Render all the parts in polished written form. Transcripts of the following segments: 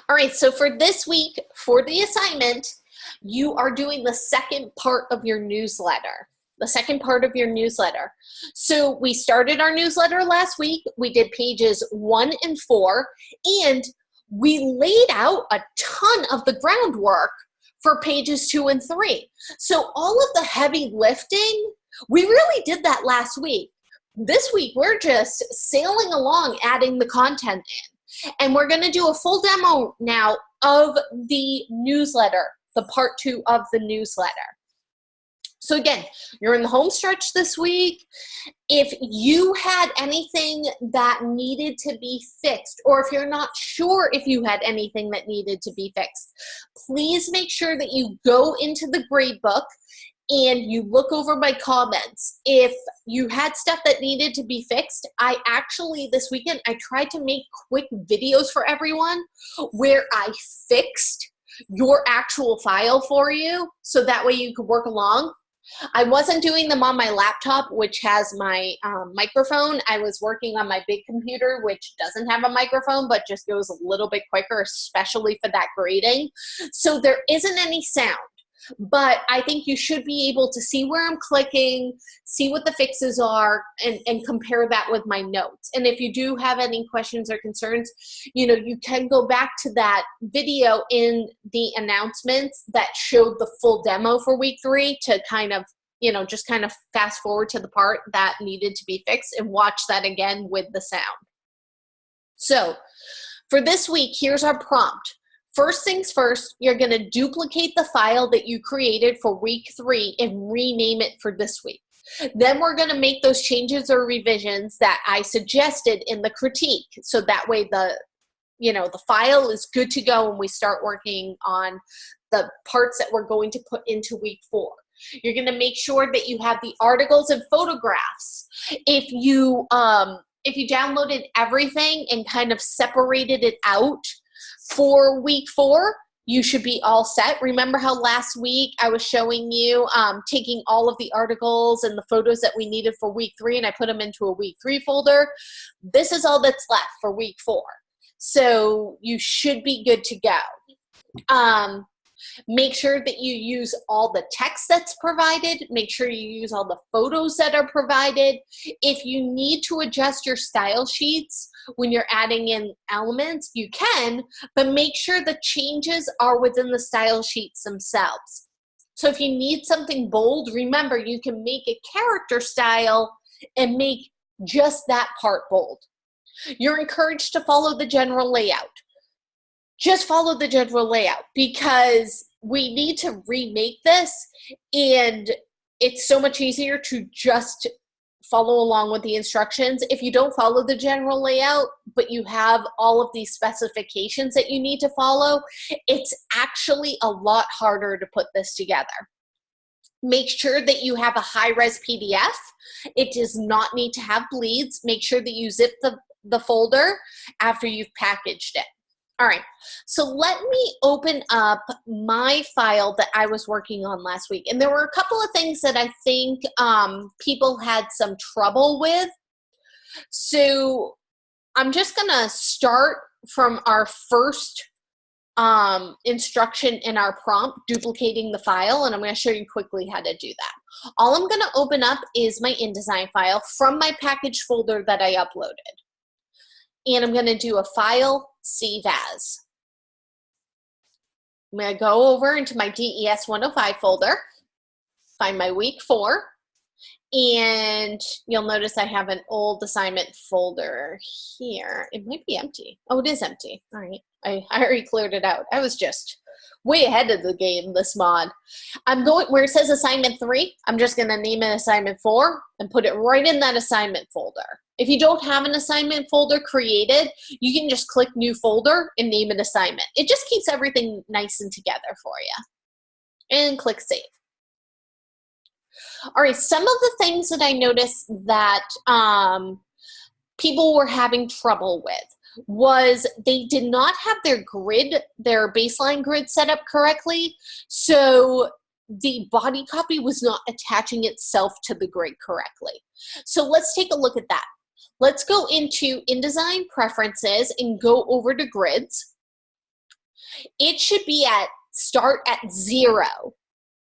All right, so for this week, for the assignment, you are doing the second part of your newsletter. The second part of your newsletter. So we started our newsletter last week. We did pages 1 and 4, and we laid out a ton of the groundwork for pages 2 and 3. So all of the heavy lifting, we really did that last week. This week, we're just sailing along, adding the content in. And we're going to do a full demo now of the newsletter, the part 2 of the newsletter. So again, you're in the home stretch this week. If you had anything that needed to be fixed, or if you're not sure if you had anything that needed to be fixed, please make sure that you go into the gradebook and you look over my comments. If you had stuff that needed to be fixed, I actually, this weekend, I tried to make quick videos for everyone where I fixed your actual file for you, so that way you could work along. I wasn't doing them on my laptop, which has my microphone. I was working on my big computer, which doesn't have a microphone, but just goes a little bit quicker, especially for that grading. So there isn't any sound. But I think you should be able to see where I'm clicking, see what the fixes are, and compare that with my notes. And if you do have any questions or concerns, you can go back to that video in the announcements that showed the full demo for week 3 to kind of, just kind of fast forward to the part that needed to be fixed and watch that again with the sound. So for this week, here's our prompt. First things first, you're going to duplicate the file that you created for week 3 and rename it for this week. Then we're going to make those changes or revisions that I suggested in the critique. So that way the file is good to go when we start working on the parts that we're going to put into week 4. You're going to make sure that you have the articles and photographs. If you downloaded everything and kind of separated it out for week 4, you should be all set. Remember how last week I was showing you taking all of the articles and the photos that we needed for week 3, and I put them into a week 3 folder? This is all that's left for week 4. So you should be good to go. Make sure that you use all the text that's provided. Make sure you use all the photos that are provided. If you need to adjust your style sheets when you're adding in elements, you can, but make sure the changes are within the style sheets themselves. So if you need something bold, remember you can make a character style and make just that part bold. You're encouraged to follow the general layout. Just follow the general layout, because we need to remake this, and it's so much easier to just follow along with the instructions. If you don't follow the general layout, but you have all of these specifications that you need to follow, it's actually a lot harder to put this together. Make sure that you have a high-res PDF. It does not need to have bleeds. Make sure that you zip the folder after you've packaged it. All right, so let me open up my file that I was working on last week. And there were a couple of things that I think people had some trouble with. So I'm just gonna start from our first instruction in our prompt, duplicating the file, and I'm gonna show you quickly how to do that. All I'm gonna open up is my InDesign file from my package folder that I uploaded. And I'm gonna do a file, save as. I'm going to go over into my DES 105 folder, find my week 4, and you'll notice I have an old assignment folder here. It might be empty. Oh, it is empty. All right. I already cleared it out. I was just way ahead of the game, this mod. I'm going where it says assignment 3, I'm just going to name it assignment 4 and put it right in that assignment folder. If you don't have an assignment folder created, you can just click new folder and name it assignment. It just keeps everything nice and together for you. And click save. All right, some of the things that I noticed that people were having trouble with was they did not have their baseline grid set up correctly. So the body copy was not attaching itself to the grid correctly. So let's take a look at that. Let's go into InDesign preferences and go over to grids. It should be start at 0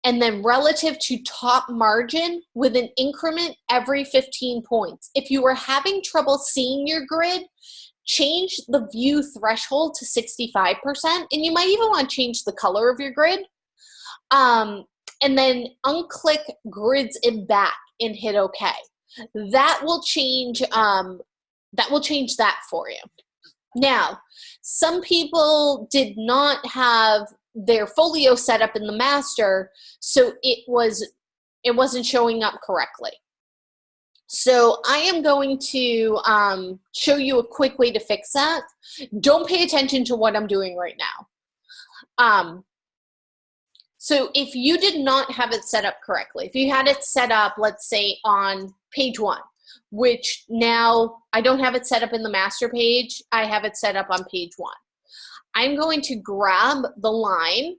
and then relative to top margin with an increment every 15 points. If you are having trouble seeing your grid, change the view threshold to 65%, and you might even want to change the color of your grid. And then unclick grids in back and hit OK. That will change that for you. Now, some people did not have their folio set up in the master, so it wasn't showing up correctly. So I am going to show you a quick way to fix that. Don't pay attention to what I'm doing right now. So if you did not have it set up correctly, if you had it set up, let's say on page 1, which now I don't have it set up in the master page, I have it set up on page 1. I'm going to grab the line,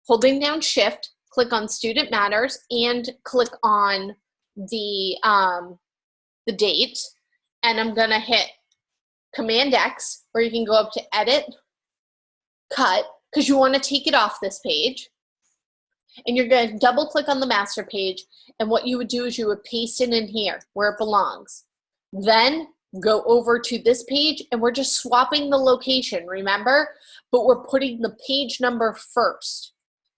holding down Shift, click on Student Matters, and click on the date, and I'm gonna hit Command X, or you can go up to Edit, Cut, because you want to take it off this page. And you're going to double click on the master page, and what you would do is you would paste it in here where it belongs. Then go over to this page, and we're just swapping the location, remember? But we're putting the page number first.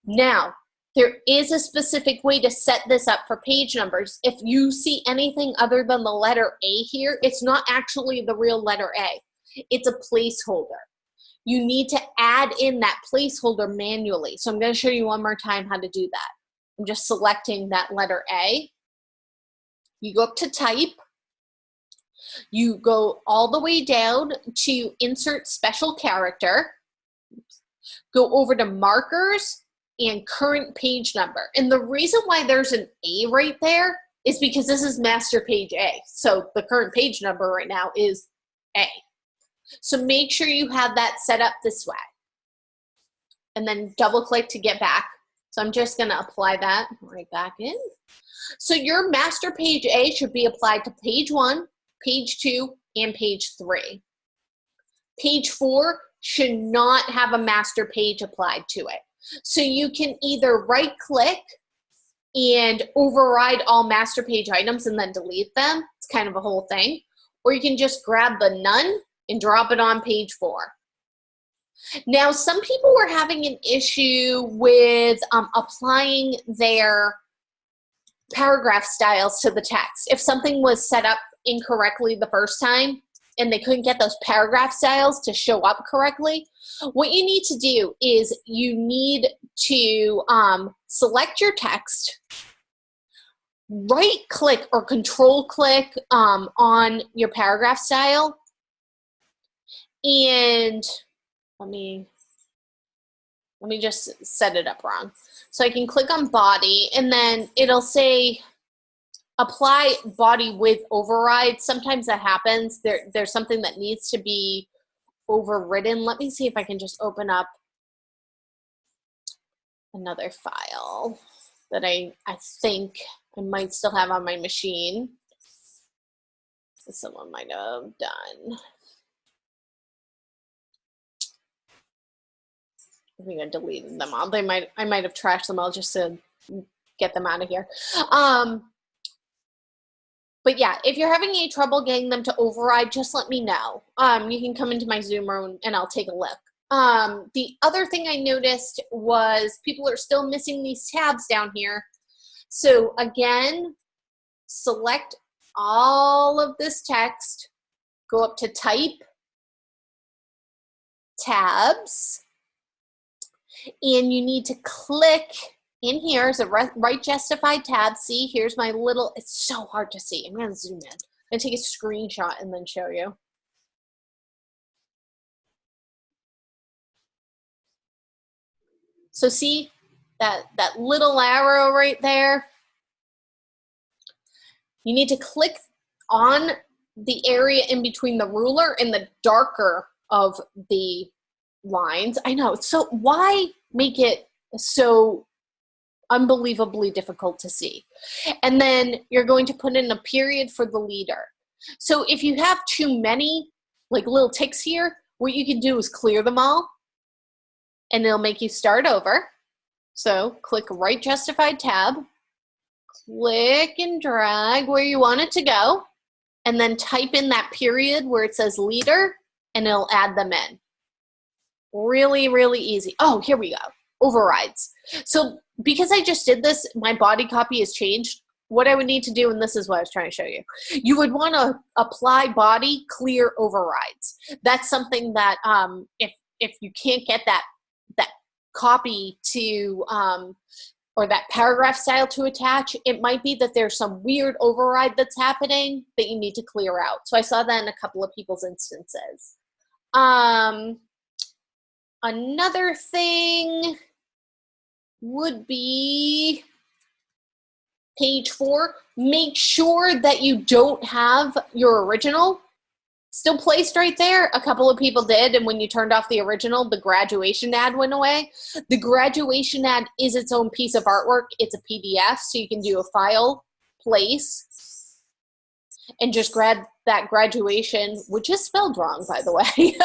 Now, there is a specific way to set this up for page numbers. If you see anything other than the letter A here, it's not actually the real letter A. It's a placeholder. You need to add in that placeholder manually. So I'm going to show you one more time how to do that. I'm just selecting that letter A. You go up to Type. You go all the way down to Insert Special Character. Go over to Markers and Current Page Number. And the reason why there's an A right there is because this is Master Page A. So the current page number right now is A. So make sure you have that set up this way. And then double click to get back. So I'm just gonna apply that right back in. So your master page A should be applied to page 1, page 2, and page 3. Page 4 should not have a master page applied to it. So you can either right click and override all master page items and then delete them. It's kind of a whole thing. Or you can just grab the none and drop it on page 4. Now, some people were having an issue with applying their paragraph styles to the text. If something was set up incorrectly the first time and they couldn't get those paragraph styles to show up correctly, what you need to do is you need to select your text, right click or control click on your paragraph style, and let me just set it up wrong. So I can click on body, and then it'll say apply body with override. Sometimes that happens. There's something that needs to be overridden. Let me see if I can just open up another file that I think I might still have on my machine. Someone might have done. I think I deleted them all. I might have trashed them all just to get them out of here. But yeah, if you're having any trouble getting them to override, just let me know. You can come into my Zoom room and I'll take a look. The other thing I noticed was people are still missing these tabs down here. So again, select all of this text, go up to Type, Tabs, and you need to click in here as a right justified tab. See, here's my little, it's so hard to see. I'm gonna zoom in. I'm gonna take a screenshot and then show you. So see that little arrow right there? You need to click on the area in between the ruler and the darker of the lines. I know, so why make it so unbelievably difficult to see? And then you're going to put in a period for the leader. So if you have too many like little ticks here, what you can do is clear them all and it'll make you start over. So click right justified tab, click and drag where you want it to go, and then type in that period where it says leader, and it'll add them in. Really, really easy. Oh, here we go. Overrides. So because I just did this, my body copy has changed. What I would need to do, and this is what I was trying to show you, you would want to apply body clear overrides. That's something that if you can't get that copy to or that paragraph style to attach, it might be that there's some weird override that's happening that you need to clear out. So I saw that in a couple of people's instances. Another thing would be page 4. Make sure that you don't have your original still placed right there. A couple of people did, and when you turned off the original, the graduation ad went away. The graduation ad is its own piece of artwork. It's a PDF, so you can do a file, place, and just grab that graduation, which is spelled wrong, by the way,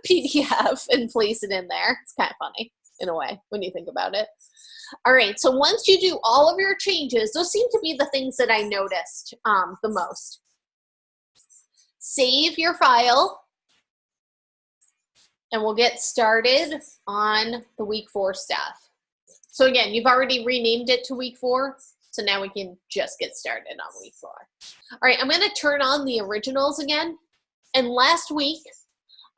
PDF, and place it in there. It's kind of funny, in a way, when you think about it. All right, so once you do all of your changes, those seem to be the things that I noticed the most. Save your file, and we'll get started on the week 4 stuff. So again, you've already renamed it to week 4, so now we can just get started on week 4. All right, I'm going to turn on the originals again. And last week,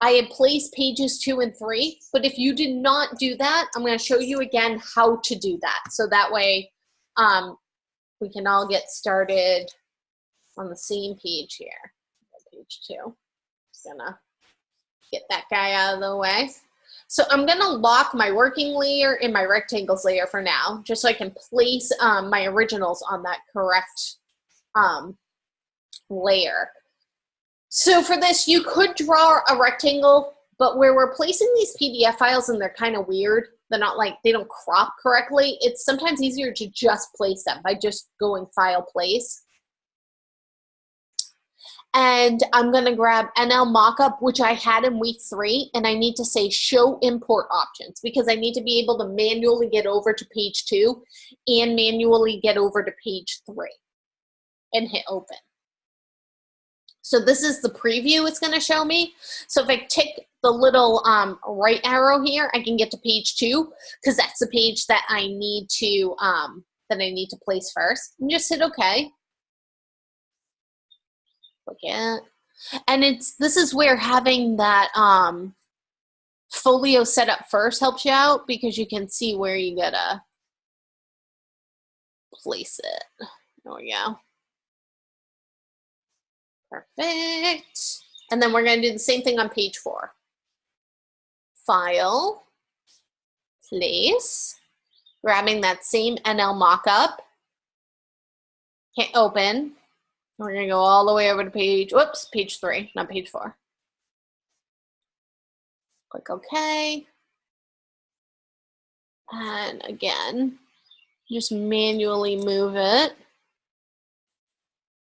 I had placed pages 2 and 3, but if you did not do that, I'm going to show you again how to do that. So that way we can all get started on the same page here. Page 2. Just gonna get that guy out of the way. So I'm gonna lock my working layer and my rectangles layer for now, just so I can place my originals on that correct layer. So for this, you could draw a rectangle, but where we're placing these PDF files and they're kind of weird, they're not like, they don't crop correctly, it's sometimes easier to just place them by just going file place. And I'm going to grab NL Mockup, which I had in week 3, and I need to say show import options because I need to be able to manually get over to page 2 and manually get over to page 3 and hit open. So this is the preview it's going to show me. So if I tick the little right arrow here, I can get to page 2 because that's the page that I need to place first. And just hit OK. Click it. And this is where having that folio set up first helps you out because you can see where you gotta place it. There we go. Perfect. And then we're gonna do the same thing on page 4. File, place, grabbing that same NL mockup, hit open. We're going to go all the way over to page 3, not page 4. Click OK. And again, just manually move it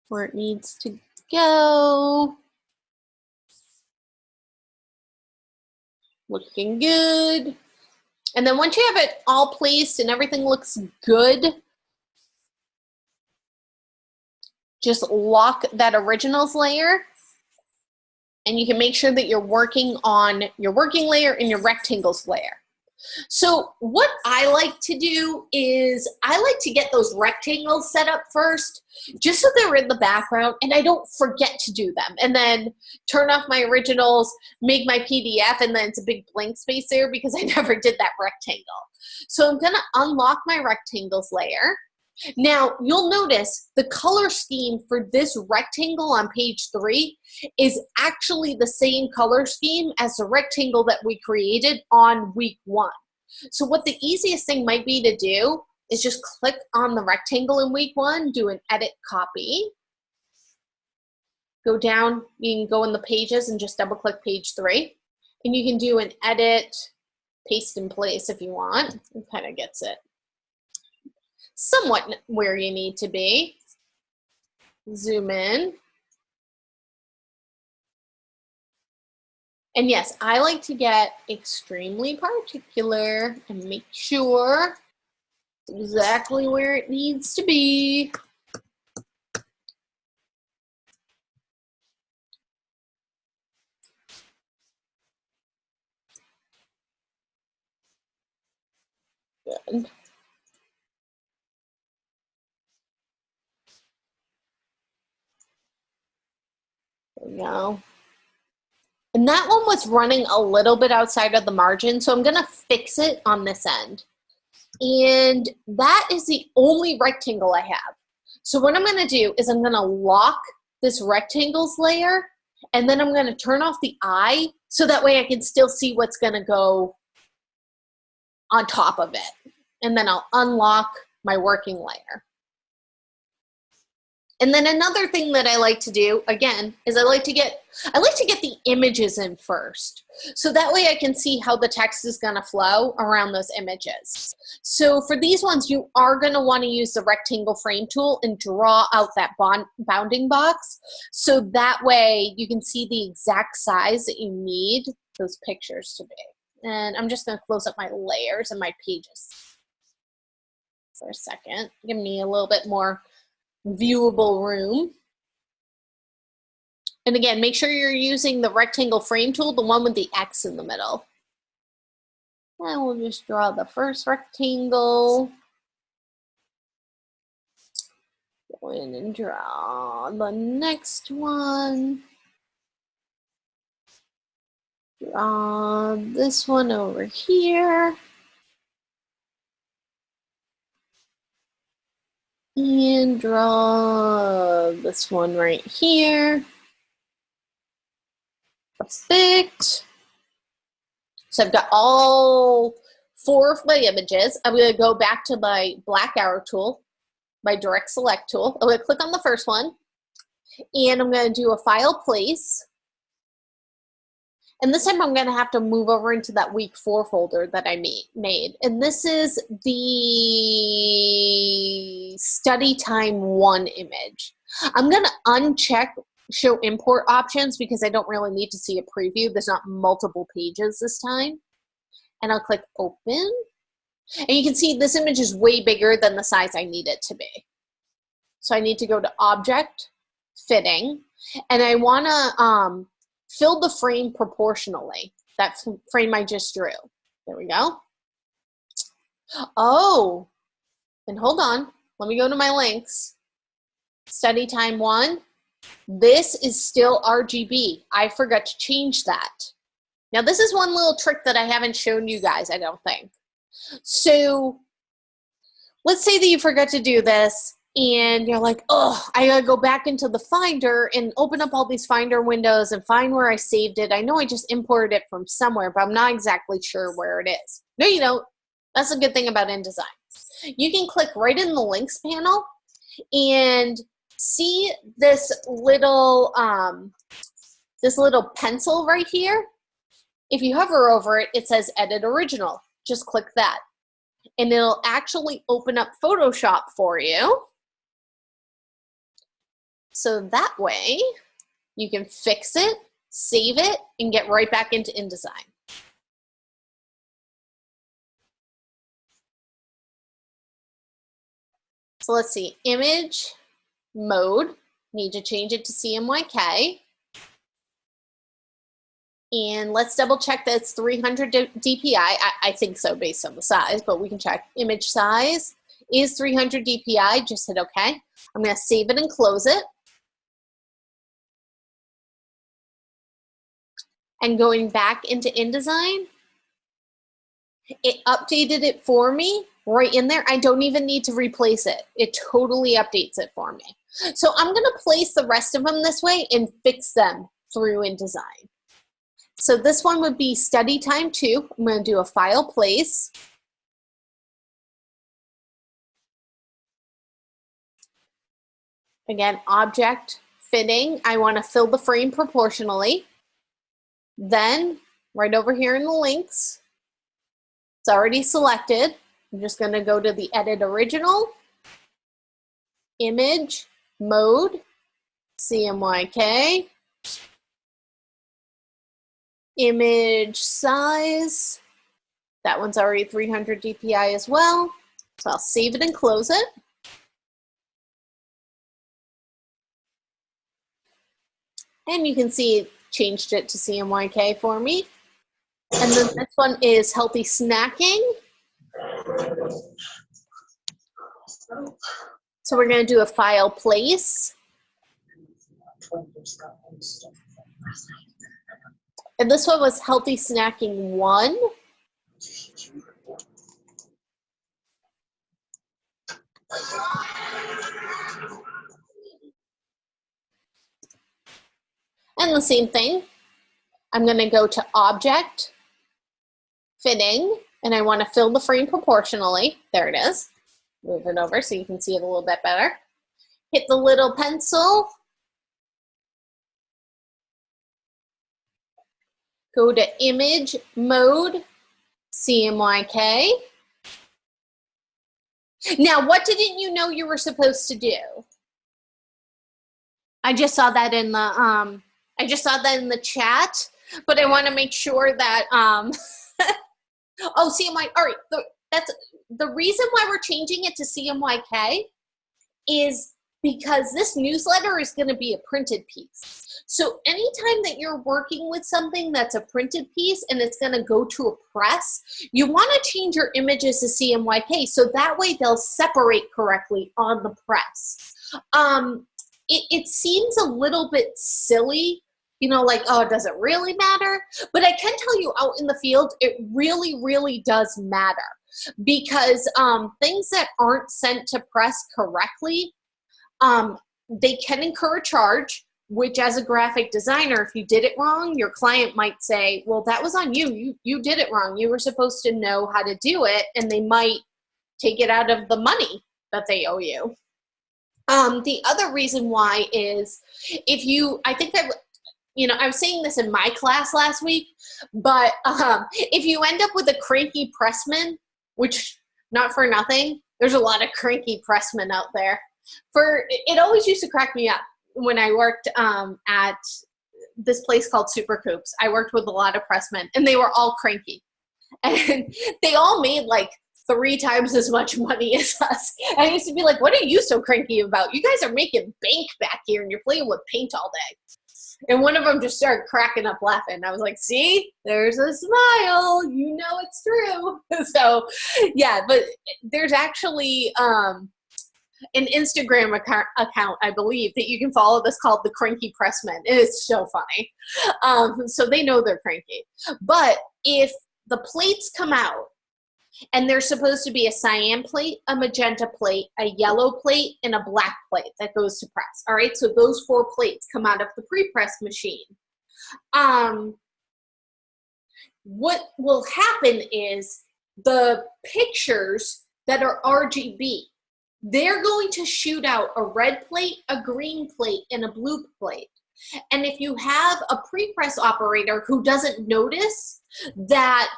where it needs to go. Looking good. And then once you have it all placed and everything looks good, just lock that originals layer, and you can make sure that you're working on your working layer and your rectangles layer. So what I like to do is I like to get those rectangles set up first, just so they're in the background and I don't forget to do them. And then turn off my originals, make my PDF, and then it's a big blank space there because I never did that rectangle. So I'm gonna unlock my rectangles layer. Now, you'll notice the color scheme for this rectangle on page 3 is actually the same color scheme as the rectangle that we created on week 1. So what the easiest thing might be to do is just click on the rectangle in week 1, do an edit copy, go down, you can go in the pages and just double click page 3, and you can do an edit, paste in place if you want. It kind of gets it somewhat where you need to be. Zoom in. And yes, I like to get extremely particular and make sure it's exactly where it needs to be. Good. There we go. And that one was running a little bit outside of the margin, so I'm gonna fix it on this end. And that is the only rectangle I have. So what I'm gonna do is I'm gonna lock this rectangles layer, and then I'm gonna turn off the eye so that way I can still see what's gonna go on top of it. And then I'll unlock my working layer. And then another thing that I like to do, again, is I like to get the images in first. So that way I can see how the text is gonna flow around those images. So for these ones, you are gonna wanna use the rectangle frame tool and draw out that bounding box. So that way you can see the exact size that you need those pictures to be. And I'm just gonna close up my layers and my pages for a second. Give me a little bit more viewable room. And again, make sure you're using the rectangle frame tool, the one with the X in the middle. And we'll just draw the first rectangle. Go in and draw the next one. Draw this one over here. And draw this one right here. Perfect. So I've got all 4 of my images. I'm going to go back to my black arrow tool, my direct select tool. I'm going to click on the first one, and I'm going to do a file place. And this time I'm going to have to move over into that week 4 folder that I made. And this is the study time 1 image. I'm going to uncheck show import options because I don't really need to see a preview. There's not multiple pages this time. And I'll click open. And you can see this image is way bigger than the size I need it to be. So I need to go to object, fitting, and I want to fill the frame proportionally. That frame I just drew. There we go. Oh, and hold on. Let me go to my links. Study time 1. This is still RGB. I forgot to change that. Now this is one little trick that I haven't shown you guys, I don't think. So let's say that you forgot to do this and you're like, oh, I gotta go back into the Finder and open up all these Finder windows and find where I saved it. I know I just imported it from somewhere, but I'm not exactly sure where it is. No, you don't. That's a good thing about InDesign. You can click right in the links panel and see this little pencil right here. If you hover over it, it says Edit Original. Just click that. And it'll actually open up Photoshop for you. So that way, you can fix it, save it, and get right back into InDesign. So let's see, image mode, need to change it to CMYK. And let's double check that it's 300 DPI. I think so based on the size, but we can check. Image size is 300 DPI, just hit OK. I'm gonna save it and close it. And going back into InDesign, it updated it for me right in there. I don't even need to replace it. It totally updates it for me. So I'm gonna place the rest of them this way and fix them through InDesign. So this one would be study time 2. I'm going to do a file place. Again, object fitting. I want to fill the frame proportionally. Then right over here in the links, it's already selected. I'm just going to go to the Edit Original, Image, Mode, CMYK. Image size, that one's already 300 dpi as well. So I'll save it and close it. And you can see it changed it to CMYK for me. And then this one is healthy snacking. So we're going to do a file place. And this one was healthy snacking 1. And the same thing, I'm going to go to object, fitting, and I want to fill the frame proportionally. There it is. Move it over so you can see it a little bit better. Hit the little pencil. Go to image mode, CMYK. Now, what didn't you know you were supposed to do? I just saw that in the chat, but I want to make sure that oh, CMYK. All right, that's the reason why we're changing it to CMYK is because this newsletter is going to be a printed piece. So anytime that you're working with something that's a printed piece and it's going to go to a press, you want to change your images to CMYK so that way they'll separate correctly on the press. It seems a little bit silly, you know, like, oh, does it really matter? But I can tell you out in the field, it really, really does matter because things that aren't sent to press correctly, they can incur a charge, which as a graphic designer, if you did it wrong, your client might say, well, that was on you. You did it wrong. You were supposed to know how to do it, and they might take it out of the money that they owe you. The other reason why is if you, I think that, you know, I was saying this in my class last week, but if you end up with a cranky pressman, which not for nothing, there's a lot of cranky pressmen out there. It always used to crack me up when I worked at this place called Super Coops. I worked with a lot of pressmen and they were all cranky and they all made like 3 times as much money as us. And I used to be like, what are you so cranky about? You guys are making bank back here and you're playing with paint all day. And one of them just started cracking up laughing. I was like, see, there's a smile. You know it's true. So, yeah, but there's actually an Instagram account, I believe, that you can follow that's called The Cranky Pressman. And it's so funny. So they know they're cranky. But if the plates come out, and there's supposed to be a cyan plate, a magenta plate, a yellow plate, and a black plate that goes to press. All right, so those 4 plates come out of the pre-press machine. What will happen is the pictures that are RGB, they're going to shoot out a red plate, a green plate, and a blue plate. And if you have a pre-press operator who doesn't notice that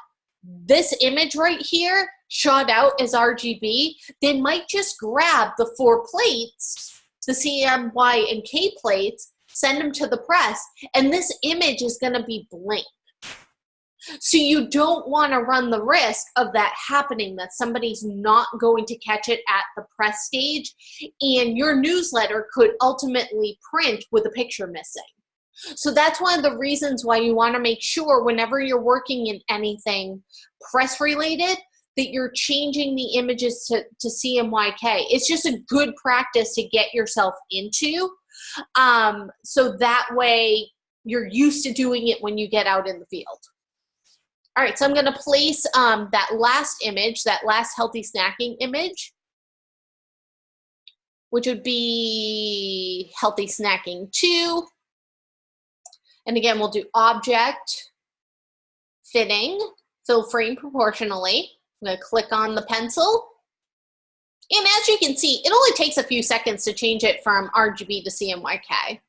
this image right here shot out as RGB, they might just grab the 4 plates, the CM, Y, and K plates, send them to the press, and this image is going to be blank. So you don't want to run the risk of that happening, that somebody's not going to catch it at the press stage, and your newsletter could ultimately print with a picture missing. So that's one of the reasons why you want to make sure whenever you're working in anything press related that you're changing the images to CMYK. It's just a good practice to get yourself into. So that way you're used to doing it when you get out in the field. All right, so I'm going to place that last image, that last healthy snacking image, which would be healthy snacking 2. And again, we'll do object, fitting, fill frame proportionally. I'm going to click on the pencil. And as you can see, it only takes a few seconds to change it from RGB to CMYK.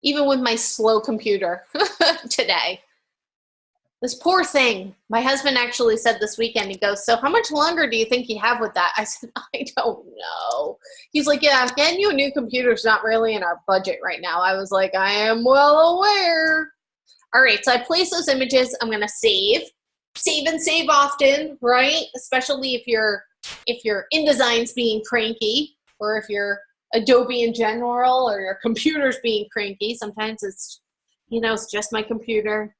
Even with my slow computer today. This poor thing. My husband actually said this weekend, he goes, so how much longer do you think you have with that? I said, I don't know. He's like, yeah, getting you a new computer is not really in our budget right now. I was like, I am well aware. All right, so I place those images. I'm going to save. Save and save often, right? Especially if your InDesign's being cranky, or if your Adobe in general or your computer's being cranky. Sometimes it's, you know, it's just my computer.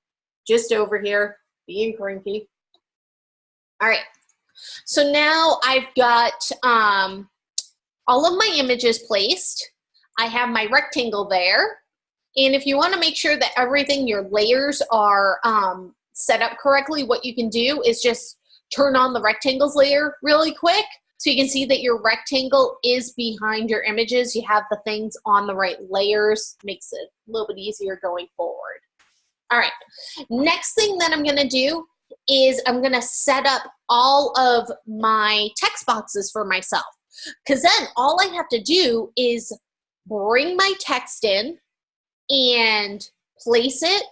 Just over here, being cranky. All right, so now I've got all of my images placed. I have my rectangle there. And if you want to make sure that everything, your layers are set up correctly, what you can do is just turn on the rectangles layer really quick so you can see that your rectangle is behind your images. You have the things on the right layers. Makes it a little bit easier going forward. All right, next thing that I'm gonna do is I'm gonna set up all of my text boxes for myself, because then all I have to do is bring my text in and place it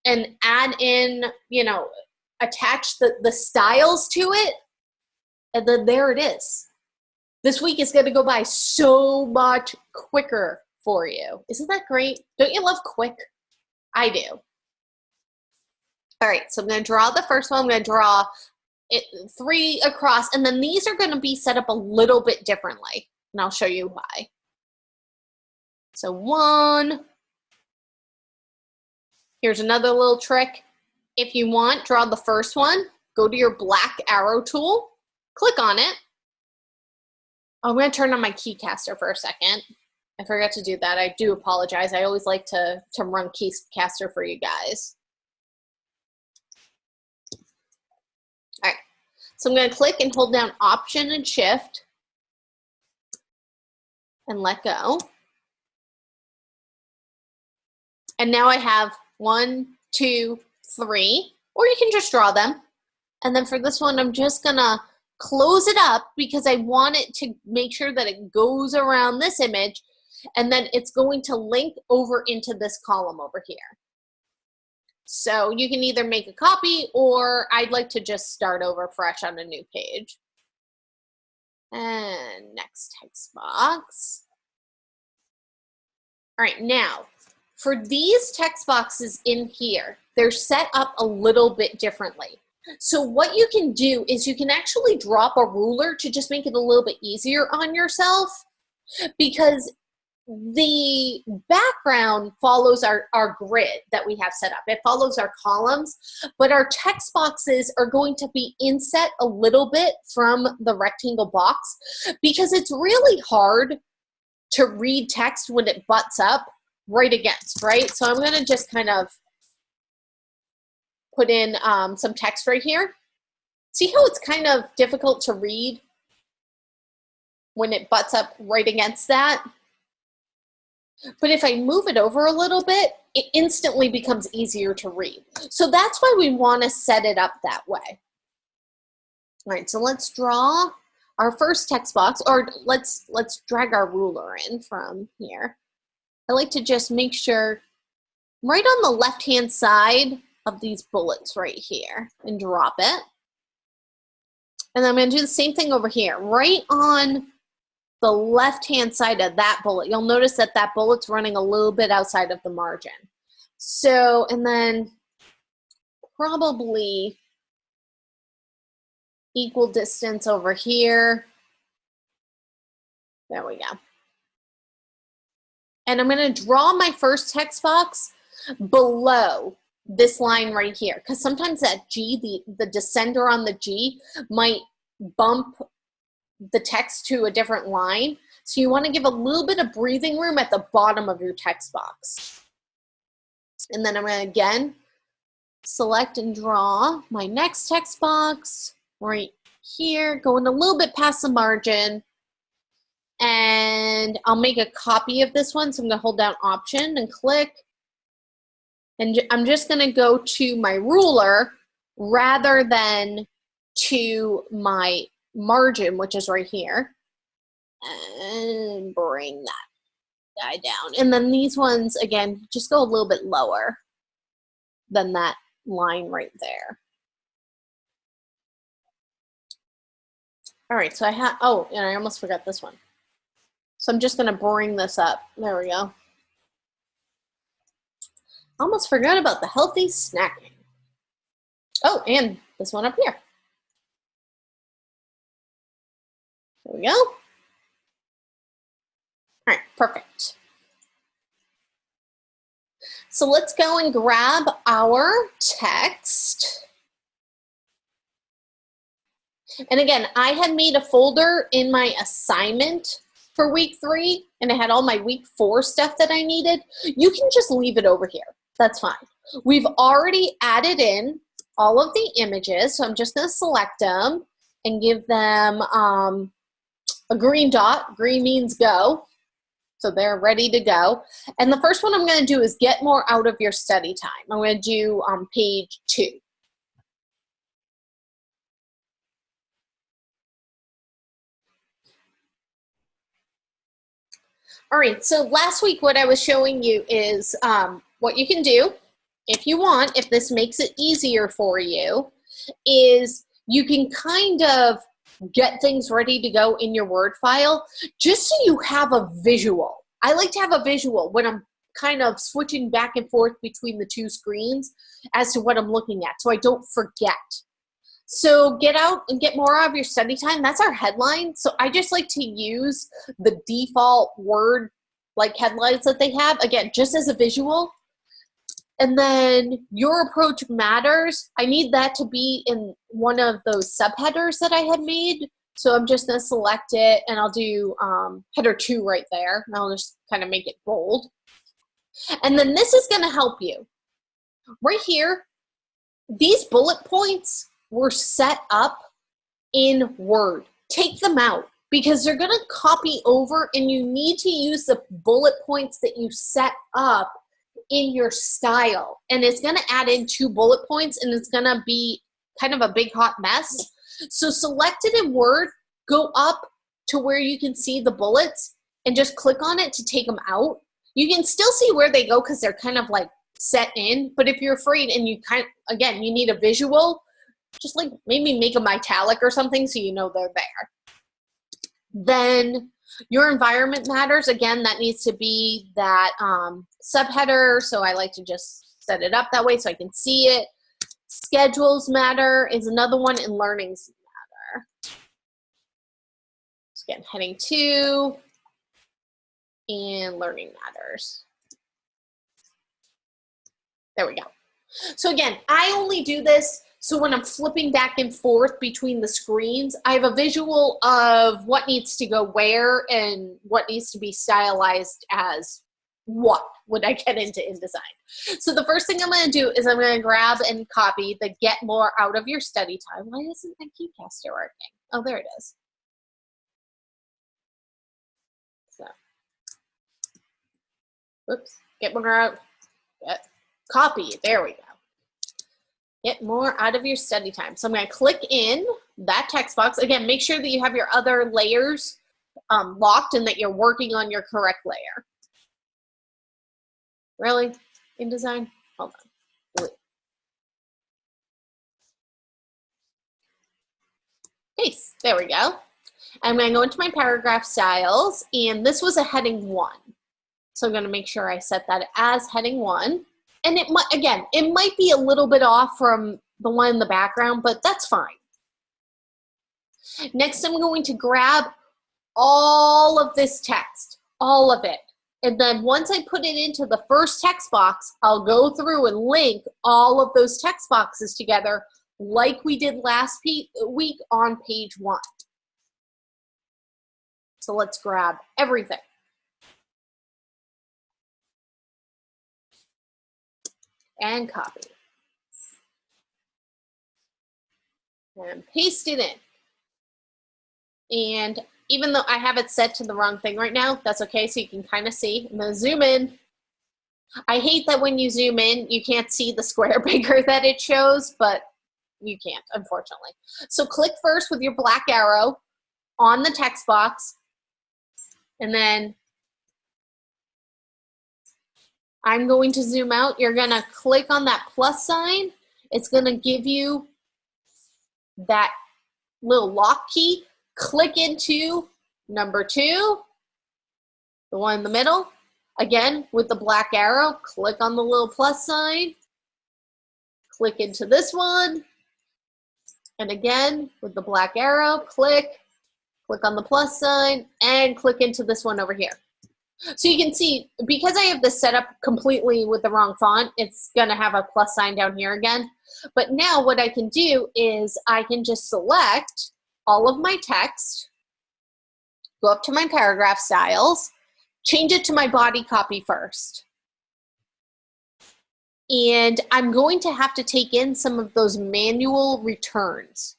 and add in, you know, attach the styles to it, and then there it is. This week is gonna go by so much quicker for you. Isn't that great? Don't you love quick? I do. All right, so I'm going to draw the first one. I'm going to draw it 3 across, and then these are going to be set up a little bit differently, and I'll show you why. So 1. Here's another little trick. If you want, draw the first one. Go to your black arrow tool. Click on it. I'm going to turn on my keycaster for a second. I forgot to do that. I do apologize. I always like to run keycaster for you guys. All right, so I'm going to click and hold down Option and Shift and let go. And now I have 1, 2, 3, or you can just draw them. And then for this one, I'm just going to close it up because I want it to make sure that it goes around this image, and then it's going to link over into this column over here. So you can either make a copy, or I'd like to just start over fresh on a new page. And next text box. All right, now for these text boxes in here, they're set up a little bit differently. So what you can do is you can actually drop a ruler to just make it a little bit easier on yourself, because the background follows our grid that we have set up. It follows our columns, but our text boxes are going to be inset a little bit from the rectangle box, because it's really hard to read text when it butts up right against, right? So I'm gonna just kind of put in some text right here. See how it's kind of difficult to read when it butts up right against that? But if I move it over a little bit, it instantly becomes easier to read. So that's why we want to set it up that way. All right, so let's draw our first text box, or let's drag our ruler in from here. I like to just make sure right on the left-hand side of these bullets right here and drop it. And then I'm going to do the same thing over here, right on the left-hand side of that bullet. You'll notice that that bullet's running a little bit outside of the margin. So, and then probably equal distance over here. There we go. And I'm going to draw my first text box below this line right here, because sometimes that G, the descender on the G, might bump the text to a different line. So you want to give a little bit of breathing room at the bottom of your text box. And then I'm going to again select and draw my next text box right here, going a little bit past the margin. And I'll make a copy of this one. So I'm going to hold down Option and click. And I'm just going to go to my ruler rather than to my margin, which is right here, and bring that guy down. And then these ones, again, just go a little bit lower than that line right there. All right, so I have, oh, and I almost forgot this one. So I'm just gonna bring this up. There we go. Almost forgot about the healthy snacking. Oh, and this one up here. There we go. All right, perfect. So let's go and grab our text. And again, I had made a folder in my assignment for week 3, and it had all my week 4 stuff that I needed. You can just leave it over here. That's fine. We've already added in all of the images, so I'm just going to select them and give them a green dot. Green means go. So they're ready to go. And the first one I'm going to do is get more out of your study time. I'm going to do page 2. All right, so last week what I was showing you is what you can do if you want, if this makes it easier for you, is you can kind of get things ready to go in your Word file just so you have a visual. I like to have a visual when I'm kind of switching back and forth between the 2 screens as to what I'm looking at so I don't forget. So get out and get more out of your study time. That's our headline. So I just like to use the default Word like headlines that they have, again, just as a visual. And then your approach matters. I need that to be in one of those subheaders that I had made. So I'm just going to select it, and I'll do header 2 right there. And I'll just kind of make it bold. And then this is going to help you. Right here, these bullet points were set up in Word. Take them out because they're going to copy over, and you need to use the bullet points that you set up in your style. And it's going to add in 2 bullet points, and it's going to be kind of a big hot mess. So select it in Word, go up to where you can see the bullets, and just click on it to take them out. You can still see where they go because they're kind of like set in, but if you're afraid and you again, you need a visual, just like maybe make them italic or something so you know they're there. Then your environment matters. Again, that needs to be that subheader, so I like to just set it up that way so I can see it. Schedules matter is another one, and learnings matter. So again, heading 2 and learning matters. There we go. So again, I only do this so when I'm flipping back and forth between the screens, I have a visual of what needs to go where and what needs to be stylized as what when I get into InDesign. So the first thing I'm going to do is I'm going to grab and copy the get more out of your study time. Why isn't the keycaster working? Oh, there it is. So, oops, get more out. Copy, there we go. Get more out of your study time. So I'm going to click in that text box. Again, make sure that you have your other layers locked and that you're working on your correct layer. Really? InDesign? Hold on. Paste. There we go. I'm going to go into my paragraph styles, and this was a heading 1. So I'm going to make sure I set that as heading 1. And it might, again, it might be a little bit off from the one in the background, but that's fine. Next, I'm going to grab all of this text, all of it. And then once I put it into the first text box, I'll go through and link all of those text boxes together like we did last week on page 1. So let's grab everything. And copy. And paste it in. And even though I have it set to the wrong thing right now, that's okay, so you can kind of see. I'm going to zoom in. I hate that when you zoom in, you can't see the square bigger that it shows, but you can't, unfortunately. So click first with your black arrow on the text box, and then I'm going to zoom out. You're going to click on that plus sign, It's going to give you that little lock key. Click into number 2, the one in the middle. Again, with the black arrow, click on the little plus sign. Click into this one. And again, with the black arrow, click on the plus sign, and click into this one over here. So you can see, because I have this set up completely with the wrong font, it's going to have a plus sign down here again. But now what I can do is I can just select all of my text, go up to my paragraph styles, change it to my body copy first. And I'm going to have to take in some of those manual returns.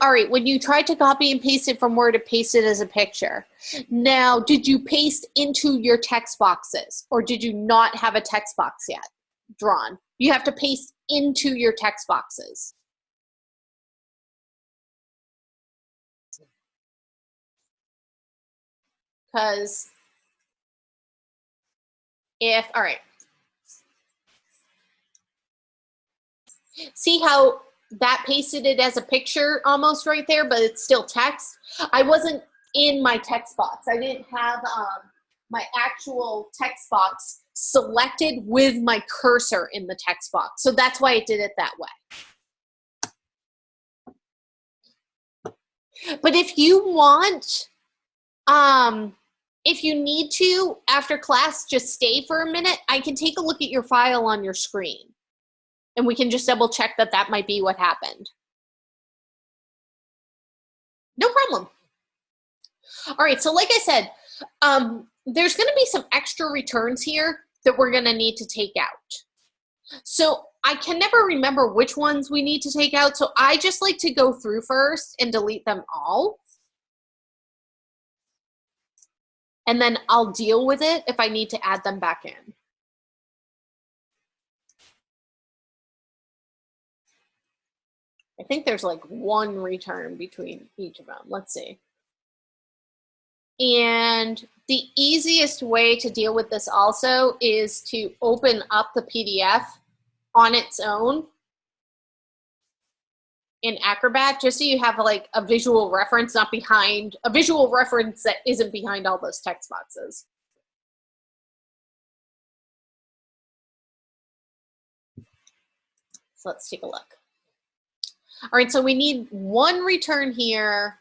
All right, when you tried to copy and paste it from Word to paste it as a picture, now did you paste into your text boxes, or did you not have a text box yet drawn? You have to paste into your text boxes. Because all right. See how that pasted it as a picture almost right there, but it's still text? I wasn't in my text box. I didn't have my actual text box selected with my cursor in the text box. So that's why it did it that way. But if you want, if you need to, after class, just stay for a minute. I can take a look at your file on your screen, and we can just double check that that might be what happened. No problem. All right, so like I said, there's going to be some extra returns here that we're going to need to take out. So I can never remember which ones we need to take out, so I just like to go through first and delete them all. And then I'll deal with it if I need to add them back in. I think there's like one return between each of them. Let's see. And the easiest way to deal with this also is to open up the PDF on its own in Acrobat, just so you have like a visual reference, not behind, a visual reference that isn't behind all those text boxes. So let's take a look. All right, so we need one return here,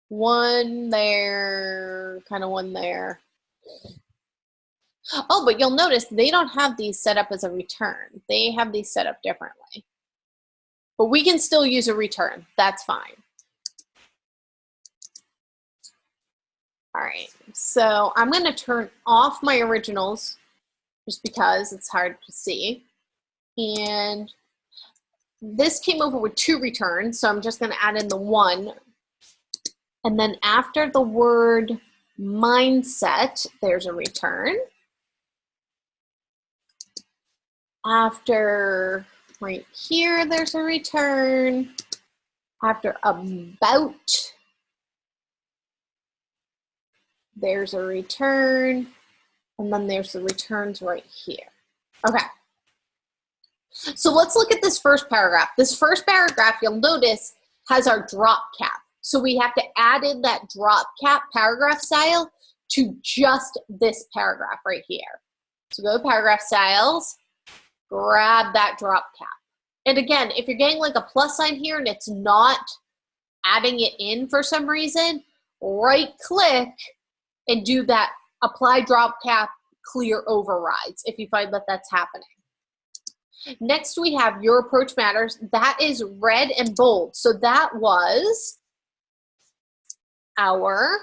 one there, kind of one there. Oh, but you'll notice they don't have these set up as a return. They have these set up differently. But we can still use a return. That's fine. All right, so I'm going to turn off my originals just because it's hard to see. And this came over with 2 returns, so I'm just going to add in the 1. And then after the word mindset, there's a return. After right here, there's a return. After about, there's a return. And then there's the returns right here. Okay. So let's look at this first paragraph. This first paragraph, you'll notice, has our drop cap. So we have to add in that drop cap paragraph style to just this paragraph right here. So go to paragraph styles, grab that drop cap. And again, if you're getting like a plus sign here and it's not adding it in for some reason, right click and do that apply drop cap clear overrides if you find that that's happening. Next, we have Your Approach Matters. That is red and bold. So that was our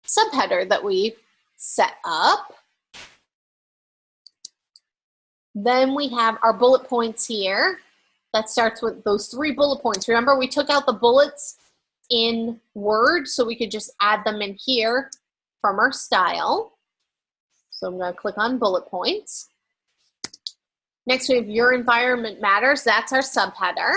subheader that we set up. Then we have our bullet points here. That starts with those 3 bullet points. Remember, we took out the bullets in Word, so we could just add them in here from our style. So I'm going to click on bullet points. Next, we have Your Environment Matters. That's our subheader.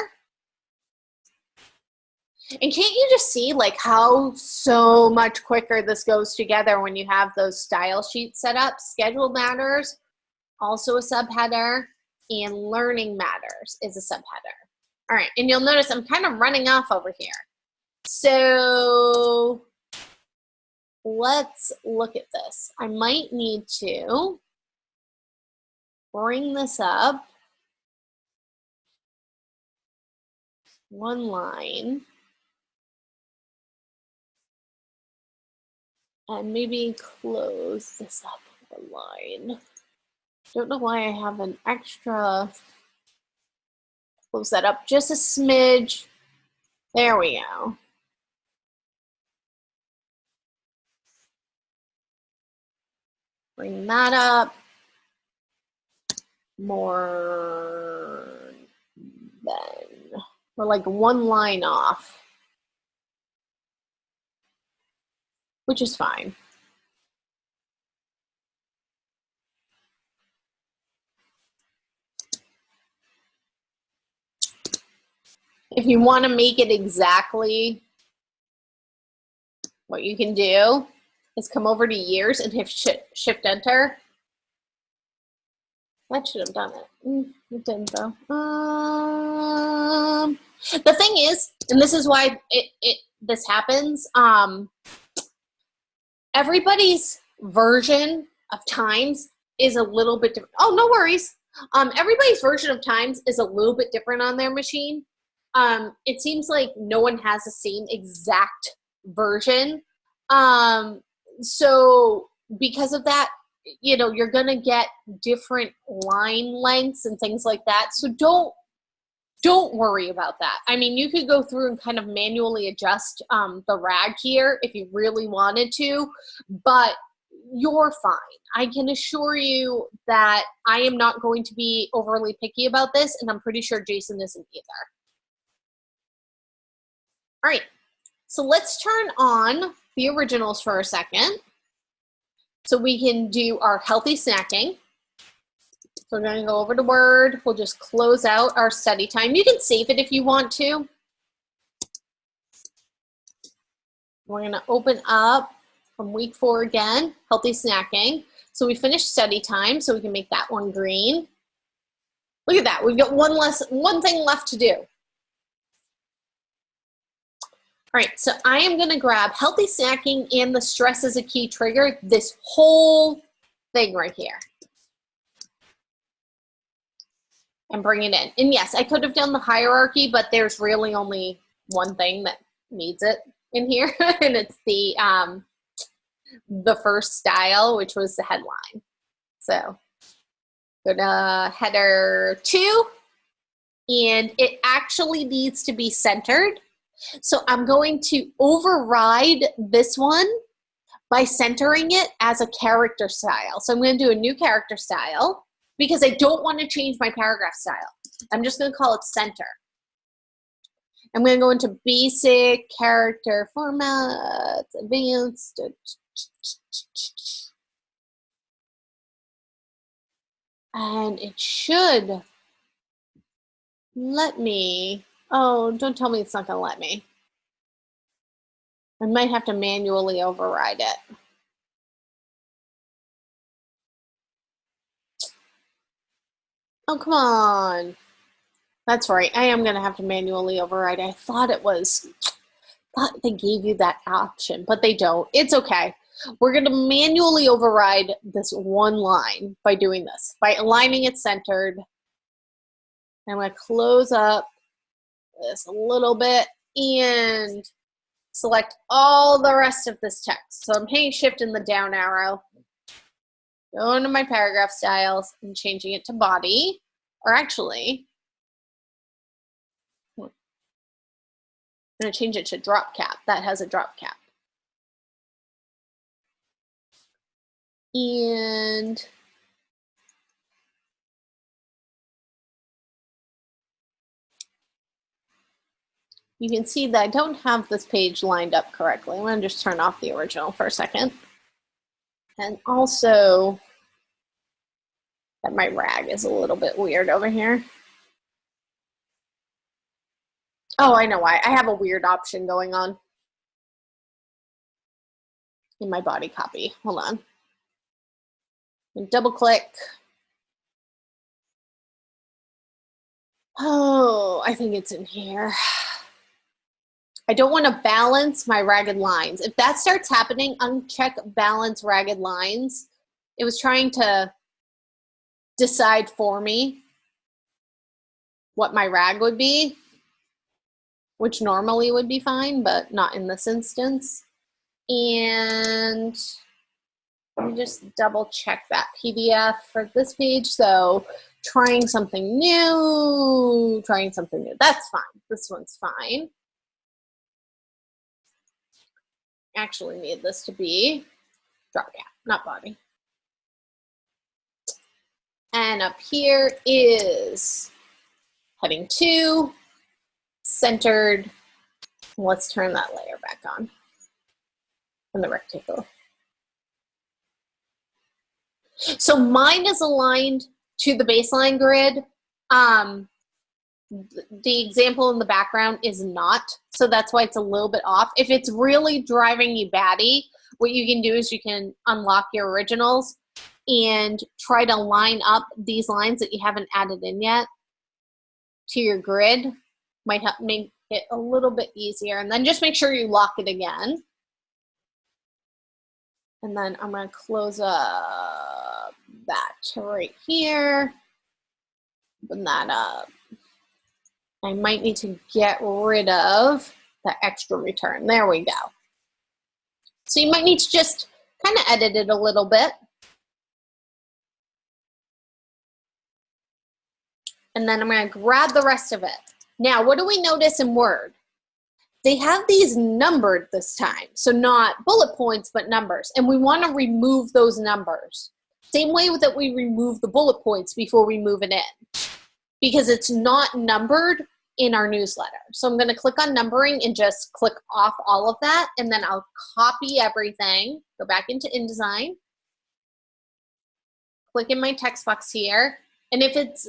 And can't you just see like how so much quicker this goes together when you have those style sheets set up? Schedule matters. also a subheader, and learning matters is a subheader. All right, and you'll notice I'm kind of running off over here. So let's look at this. I might need to bring this up one line and maybe close this up with a line. Don't know why I have an extra. Close that up just a smidge. There we go. Bring that up. More than. We're like one line off, which is fine. If you want to make it exactly, what you can do is come over to years and hit shift enter. That should have done it. It didn't though. The thing is, and this is why this happens, everybody's version of times is a little bit different. Oh, no worries. Everybody's version of times is a little bit different on their machine. It seems like no one has the same exact version. So because of that, you know, you're going to get different line lengths and things like that. So don't worry about that. I mean, you could go through and kind of manually adjust the rag here if you really wanted to, but you're fine. I can assure you that I am not going to be overly picky about this, and I'm pretty sure Jason isn't either. All right, so let's turn on the originals for a second so we can do our healthy snacking. So we're going to go over to Word. We'll just close out our study time. You can save it if you want to. We're going to open up from week 4 again, healthy snacking. So we finished study time, so we can make that one green. Look at that. We've got one thing left to do. All right, so I am going to grab healthy snacking and the stress is a key trigger, this whole thing right here, and bring it in. And yes, I could have done the hierarchy, but there's really only one thing that needs it in here, and it's the first style, which was the headline. So go to header 2, and it actually needs to be centered. So I'm going to override this one by centering it as a character style. So I'm going to do a new character style because I don't want to change my paragraph style. I'm just going to call it center. I'm going to go into basic character formats, advanced. And it should let me. Oh, don't tell me it's not going to let me. I might have to manually override it. Oh, come on. That's right. I am going to have to manually override. I thought they gave you that option, but they don't. It's okay. We're going to manually override this one line by doing this, by aligning it centered. I'm going to close up this a little bit and select all the rest of this text. So I'm hitting shift and the down arrow, going to my paragraph styles and changing it to body, or actually, I'm going to change it to drop cap. That has a drop cap. And you can see that I don't have this page lined up correctly. I'm going to just turn off the original for a second. And also, that my rag is a little bit weird over here. Oh, I know why. I have a weird option going on in my body copy. Hold on. And double click. Oh, I think it's in here. I don't want to balance my ragged lines. If that starts happening, uncheck balance ragged lines. It was trying to decide for me what my rag would be, which normally would be fine, but not in this instance. And let me just double check that PDF for this page. So trying something new. That's fine. This one's fine. Actually need this to be drop cap, not body. And up here is heading 2, centered. Let's turn that layer back on and the rectangle. So mine is aligned to the baseline grid. The example in the background is not, so that's why it's a little bit off. If it's really driving you batty, what you can do is you can unlock your originals and try to line up these lines that you haven't added in yet to your grid. Might help make it a little bit easier. And then just make sure you lock it again. And then I'm going to close up that right here. Open that up. I might need to get rid of the extra return. There we go. So you might need to just kind of edit it a little bit. And then I'm going to grab the rest of it. Now, what do we notice in Word? They have these numbered this time. So not bullet points, but numbers. And we want to remove those numbers. Same way that we remove the bullet points before we move it in. Because it's not numbered in our newsletter. So I'm going to click on numbering and just click off all of that. And then I'll copy everything. Go back into InDesign. Click in my text box here. And if it's,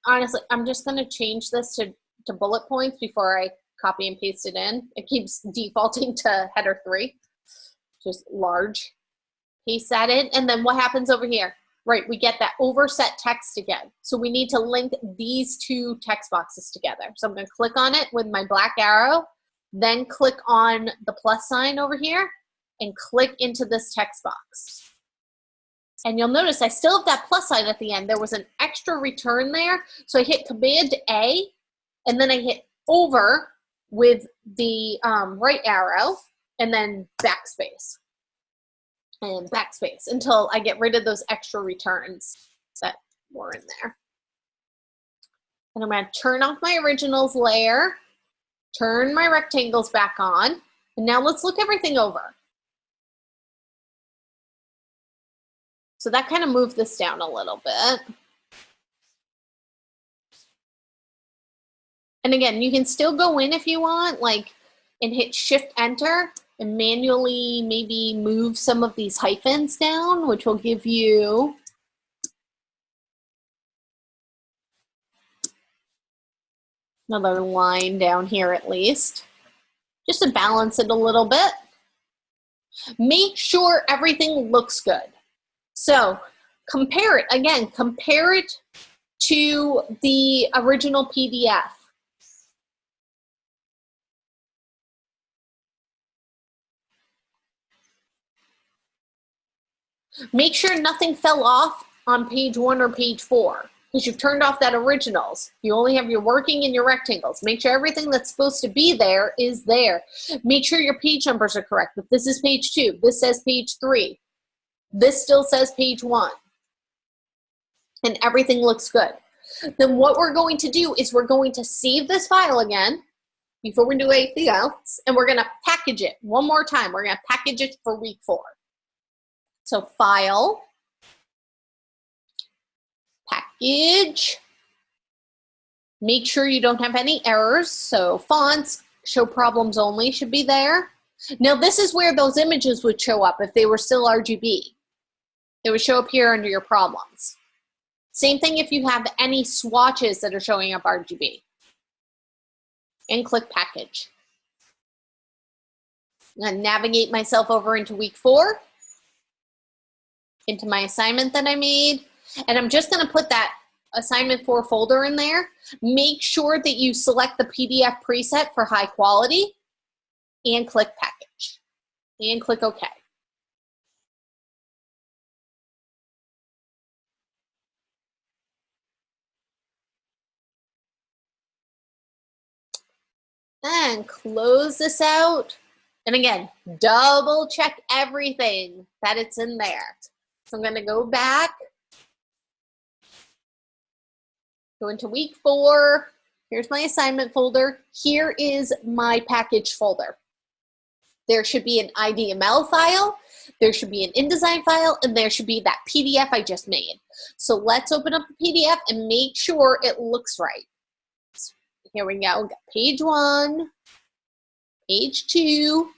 honestly, I'm just going to change this to bullet points before I copy and paste it in. It keeps defaulting to header 3, just large. Paste that in, and then what happens over here? Right, we get that overset text again. So we need to link these 2 text boxes together. So I'm going to click on it with my black arrow, then click on the plus sign over here, and click into this text box. And you'll notice I still have that plus sign at the end. There was an extra return there, so I hit Command A, and then I hit over with the right arrow, and then backspace. And backspace until I get rid of those extra returns that were in there. And I'm going to turn off my originals layer, turn my rectangles back on, and now let's look everything over. So that kind of moved this down a little bit. And again, you can still go in if you want, like, and hit Shift Enter and manually maybe move some of these hyphens down, which will give you another line down here at least, just to balance it a little bit. Make sure everything looks good. So compare it, again, compare it to the original PDF. Make sure nothing fell off on page 1 or page 4 because you've turned off that originals. You only have your working and your rectangles. Make sure everything that's supposed to be there is there. Make sure your page numbers are correct. If this is page 2, this says page 3. This still says page 1. And everything looks good. Then what we're going to do is we're going to save this file again before we do anything else, and we're going to package it one more time. We're going to package it for week 4. So File, Package. Make sure you don't have any errors. So fonts, show problems only should be there. Now this is where those images would show up if they were still RGB. They would show up here under your problems. Same thing if you have any swatches that are showing up RGB. And click Package. I'm going to navigate myself over into week 4. Into my assignment that I made, and I'm just going to put that assignment 4 folder in there, make sure that you select the PDF preset for high quality and click package and click OK. And close this out. And again, double check everything that it's in there. So I'm going to go back, go into week 4. Here's my assignment folder. Here is my package folder. There should be an IDML file, there should be an InDesign file, and there should be that PDF I just made. So let's open up the PDF and make sure it looks right. Here we go. We've got page 1, page 2,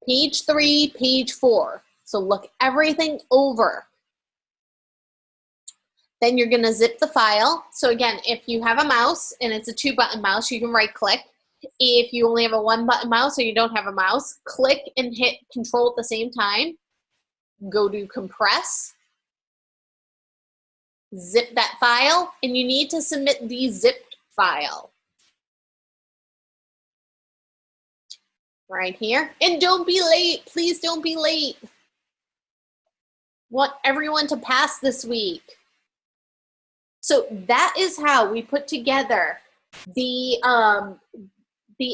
page 3, page 4. So look everything over. Then you're going to zip the file. So again, if you have a mouse and it's a 2-button mouse, you can right click. If you only have a 1-button mouse or you don't have a mouse, click and hit Control at the same time. Go to compress. Zip that file, and you need to submit the zipped file. Right here. And don't be late. Please don't be late. Want everyone to pass this week. So that is how we put together the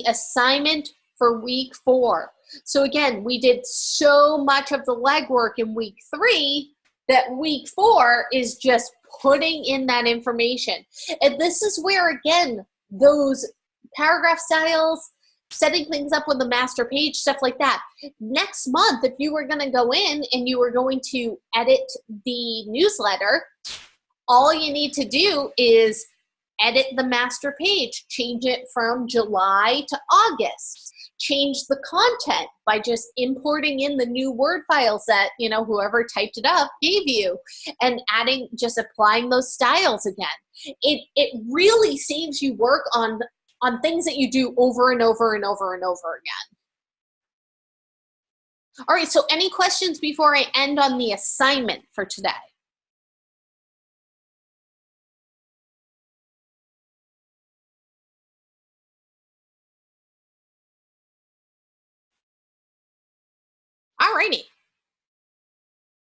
assignment for week 4. So again, we did so much of the legwork in week 3 that week 4 is just putting in that information. And this is where, again, those paragraph styles, setting things up with the master page, stuff like that. Next month, if you were going to go in and you were going to edit the newsletter, all you need to do is edit the master page, change it from July to August, change the content by just importing in the new Word files that, you know, whoever typed it up gave you, and adding, just applying those styles again. It really saves you work on things that you do over and over and over and over again. All right, so any questions before I end on the assignment for today? All righty.